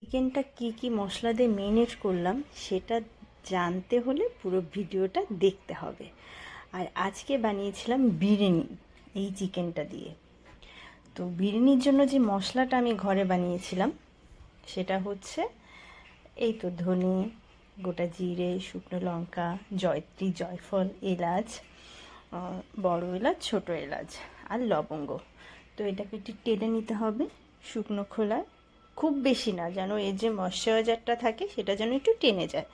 চিকেনটা কি কি মশলা দিয়ে মেরিনেট করলাম সেটা জানতে হলে পুরো ভিডিওটা দেখতে হবে। আর আজকে বানিয়েছিলাম বিরিয়ানি এই চিকেনটা দিয়ে। তো বিরিয়ানির জন্য যে মশলাটা আমি ঘরে বানিয়েছিলাম সেটা হচ্ছে এই তো ধনে, গোটা জিরে, শুকনো লঙ্কা, জয়ত্রী, জয়ফল, এলাচ, বড় এলাচ, ছোট এলাচ আর লবঙ্গ। তো এটাকে একটু টেলে নিতে হবে শুকনো খোলায়, খুব বেশি না, যেন এর যে ময়শ্চারাইজারটা থাকে সেটা যেন একটু টেনে যায়।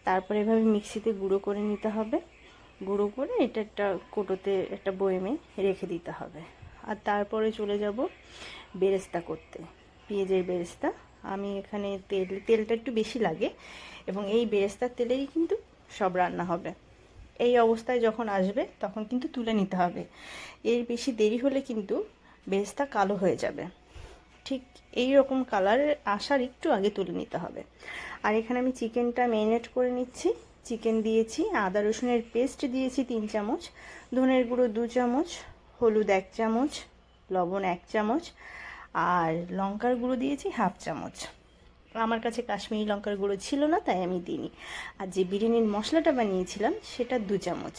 তারপরে এভাবে মিক্সিতে গুঁড়ো করে নিতে হবে। গুঁড়ো করে এটা একটা কোটোতে, একটা বয়েমে রেখে দিতে হবে। আর তারপরে চলে যাব বেরেস্তা করতে, পেঁয়াজের বেরেস্তা। আমি এখানে তেলটা একটু বেশি লাগে এবং এই বেরেস্তার তেলেই কিন্তু সব রান্না হবে। এই অবস্থায় যখন আসবে তখন কিন্তু তুলে নিতে হবে, এর বেশি দেরি হলে কিন্তু বেরেস্তা কালো হয়ে যাবে। ঠিক এই রকম কালার আসার একটু আগে তুলে নিতে হবে। আর এখানে আমি চিকেনটা ম্যারিনেট করে নিচ্ছি। চিকেন দিয়েছি, আদা রসুনের পেস্ট দিয়েছি 3 চামচ, ধনের গুঁড়ো 2 চামচ, হলুদ 1 চামচ, লবণ 1 চামচ আর লঙ্কার গুঁড়ো দিয়েছি 1/2 চামচ। আমার কাছে কাশ্মীরি লঙ্কার গুঁড়ো ছিল না, তাই আমি দিইনি। আর যে বিরিয়ানির মশলাটা বানিয়েছিলাম সেটা 2 চামচ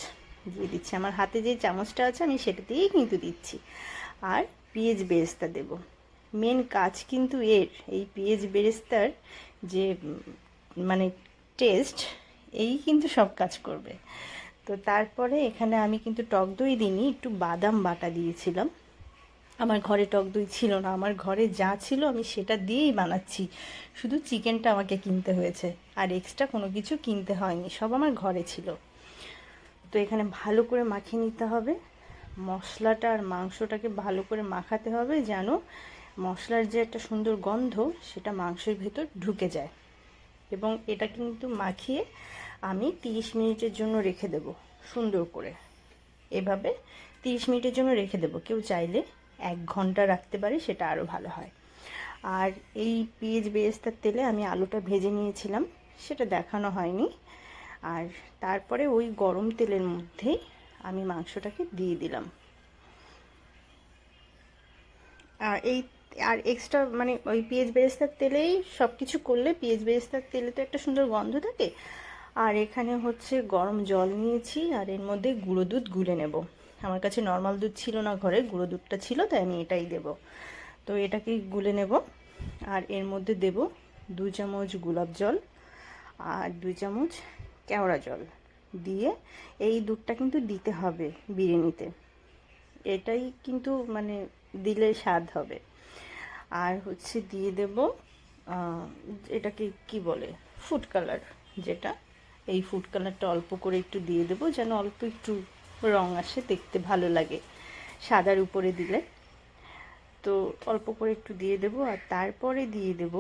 দিয়ে দিচ্ছি। আমার হাতে যে চামচটা আছে আমি সেটা দিয়েই কিন্তু দিচ্ছি। আর পেঁয়াজ বেরেস্তা দেব। মেন কাজ কিন্তু এর, এই পেঁয়াজ বেরেস্তার যে মানে টেস্ট, এই কিন্তু সব কাজ করবে। তো তারপরে এখানে আমি কিন্তু টক দই দিইনি, একটু বাদাম বাটা দিয়েছিলাম। আমার ঘরে টক দই ছিল না, আমার ঘরে যা ছিল আমি সেটা দিয়েই বানাচ্ছি। শুধু চিকেনটা আমাকে কিনতে হয়েছে, আর এক্সট্রা কোনো কিছু কিনতে হয়নি, সব আমার ঘরে ছিল। তো এখানে ভালো করে মাখিয়ে নিতে হবে মশলাটা, আর মাংসটাকে ভালো করে মাখাতে হবে যেন মশলার যে একটা সুন্দর গন্ধ সেটা মাংসের ভেতর ঢুকে যায়। এবং এটা কিন্তু মাখিয়ে আমি 30 মিনিটের জন্য রেখে দেব সুন্দর করে। এভাবে 30 মিনিটের জন্য রেখে দেব। কেউ চাইলে 1 ঘন্টা রাখতে পারে, সেটা আরও ভালো হয়। আর এই পেঁয়াজ বেরেস্তার তেলে আমি আলুটা ভেজে নিয়েছিলাম, সেটা দেখানো হয়নি। আর তারপরে ওই গরম তেলের মধ্যেই আমি মাংসটাকে দিয়ে দিলাম। আর এই আর এক্সট্রা মানে ওই পেঁয়াজ বেরেস্তার তেলেই সব কিছু করলে, পেঁয়াজ বেরেস্তার তেলে তো একটা সুন্দর গন্ধ থাকে। আর এখানে হচ্ছে গরম জল নিয়েছি, আর এর মধ্যে গুঁড়ো দুধ গুলে নেব। আমার কাছে নর্মাল দুধ ছিল না ঘরে, গুঁড়ো দুধটা ছিল, তাই আমি এটাই দেব। তো এটাকে গুলে নেব। আর এর মধ্যে দেব 2 চামচ গোলাপ জল আর 2 চামচ কেওড়া জল দিয়ে, এই দুধটা কিন্তু দিতে হবে বিরিয়ানিতে, এটাই কিন্তু মানে দিলে স্বাদ হবে। আর হচ্ছে দিয়ে দেব এটাকে কি বলে, ফুড কালার, যেটা, এই ফুড কালারটা অল্প করে একটু দিয়ে দেব যেন অল্প একটু রং আসে, দেখতে ভালো লাগে সাদার উপরে দিলে। তো অল্প করে একটু দিয়ে দেব। আর তারপরে দিয়ে দেব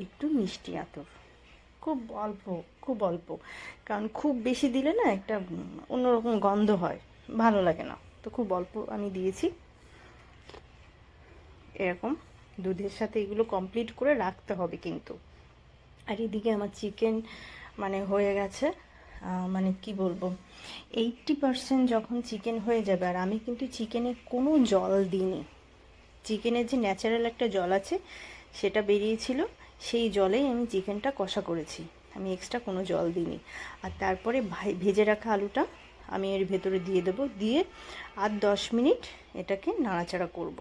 একটু মিষ্টি আতর, খুব অল্প, খুব অল্প, কারণ খুব বেশি দিলে না একটা অন্যরকম গন্ধ হয়, ভালো লাগে না। তো খুব অল্প আমি দিয়েছি। এরকম দুধের সাথে এগুলো কমপ্লিট করে রাখতে হবে কিন্তু। আর এদিকে আমার চিকেন মানে হয়ে গেছে, মানে কি বলবো, 80% যখন চিকেন হয়ে যাবে। আর আমি কিন্তু চিকেনে কোনো জল দিইনি, চিকেনের যে ন্যাচারাল একটা জল আছে সেটা বেরিয়েছিল, সেই জলেই আমি চিকেনটা কষা করেছি, আমি এক্সট্রা কোনো জল দিইনি। আর তারপরে ভেজে রাখা আলুটা আমি এর ভেতরে দিয়ে দেবো, দিয়ে আর 10 মিনিট এটাকে নাড়াচাড়া করব।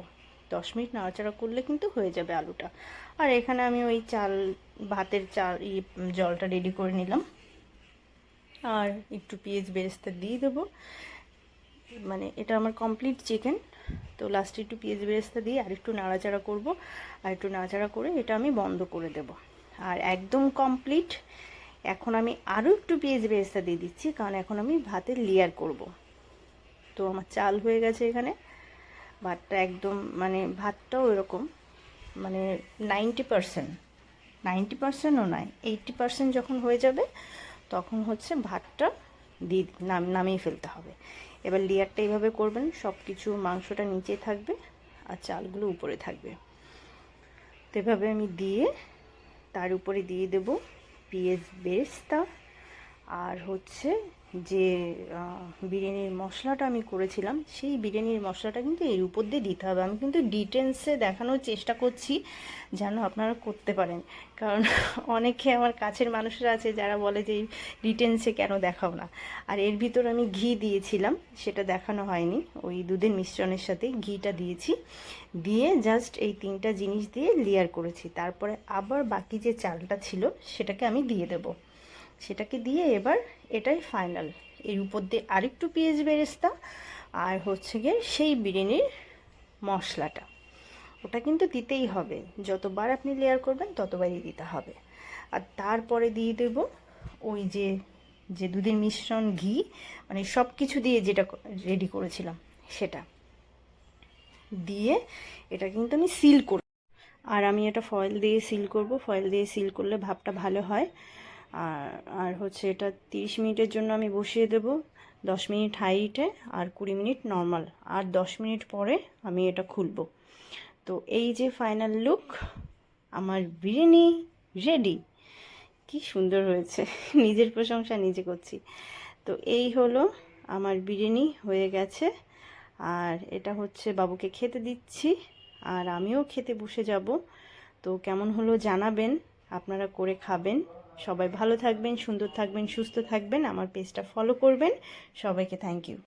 10 মিনিট নাড়াচাড়া করলে কিন্তু হয়ে যাবে আলুটা। আর এখানে আমি ওই ভাতের চাল জলটা রেডি করে নিলাম। আর একটু পেঁয়াজ বেরেস্তা দিয়ে দেবো, মানে এটা আমার কমপ্লিট চিকেন। তো লাস্টে একটু পেঁয়াজ বেরেস্তা দিয়ে আর একটু নাড়াচাড়া করব, আর একটু নাড়াচাড়া করে এটা আমি বন্ধ করে দেব। আর একদম কমপ্লিট। এখন আমি আরও একটু পেঁয়াজ বেরেস্তা দিয়ে দিচ্ছি, কারণ এখন আমি ভাতের লেয়ার করব। তো আমার চাল হয়ে গেছে এখানে, ভাতটা একদম মানে ভাতটাও এরকম মানে 90%, 90%ও নয়, 80% যখন হয়ে যাবে তখন হচ্ছে ভাতটা নামিয়ে ফেলতে হবে। এবার লেয়ারটা এইভাবে করবেন, সব কিছু মাংসটা নিচে থাকবে আর চালগুলো উপরে থাকবে। তো এভাবে আমি দিয়ে তার উপরে দিয়ে দেব পেঁয়াজ বেরেস্তা আর হচ্ছে যে বিরিয়ানির মশলাটা আমি করেছিলাম, সেই বিরিয়ানির মশলাটা কিন্তু এর উপর দিয়ে দিতে হবে। আমি কিন্তু ডিটেলসে দেখানোর চেষ্টা করছি যেন আপনারা করতে পারেন, কারণ অনেকে আমার কাছের মানুষরা আছে যারা বলে যে ডিটেলসে কেন দেখাও না। আর এর ভিতর আমি ঘি দিয়েছিলাম, সেটা দেখানো হয়নি, ওই দুধের মিশ্রণের সাথে ঘিটা দিয়েছি, দিয়ে জাস্ট এই 3টা জিনিস দিয়ে লেয়ার করেছি। তারপরে আবার বাকি যে চালটা ছিল সেটাকে আমি দিয়ে দেবো, সেটাকে দিয়ে এবার এটাই ফাইনাল। এর উপর দিয়ে আরেকটু পেঁয়াজ বেরেস্তা আর হচ্ছে গিয়ে সেই বিরিয়ানির মশলাটা, ওটা কিন্তু দিতেই হবে, যতবার আপনি লেয়ার করবেন ততবারই দিতে হবে। আর তারপরে দিয়ে দেব ওই যে যে দুধের মিশ্রণ, ঘি, মানে সব কিছু দিয়ে যেটা রেডি করেছিলাম সেটা দিয়ে এটা কিন্তু আমি সিল করব। আর আমি এটা ফয়েল দিয়ে সিল করব, ফয়েল দিয়ে সিল করলে ভাবটা ভালো হয়। আর আর হচ্ছে এটা 30 মিনিটের জন্য আমি বসিয়ে দেব, 10 মিনিট হাই হিটে আর 20 মিনিট নর্মাল, আর 10 মিনিট পরে আমি এটা খুলব। তো এই যে ফাইনাল লুক, আমার বিরিয়ানি রেডি। কি সুন্দর হয়েছে, নিজের প্রশংসা নিজে করছি। তো এই হলো আমার বিরিয়ানি হয়ে গেছে, আর এটা হচ্ছে বাবুকে খেতে দিচ্ছি, আর আমিও খেতে বসে যাব। তো কেমন হলো জানাবেন, আপনারা করে খাবেন। সবাই ভালো থাকবেন, সুন্দর থাকবেন, সুস্থ থাকবেন, আমার পেজটা ফলো করবেন। সবাইকে থ্যাংক ইউ।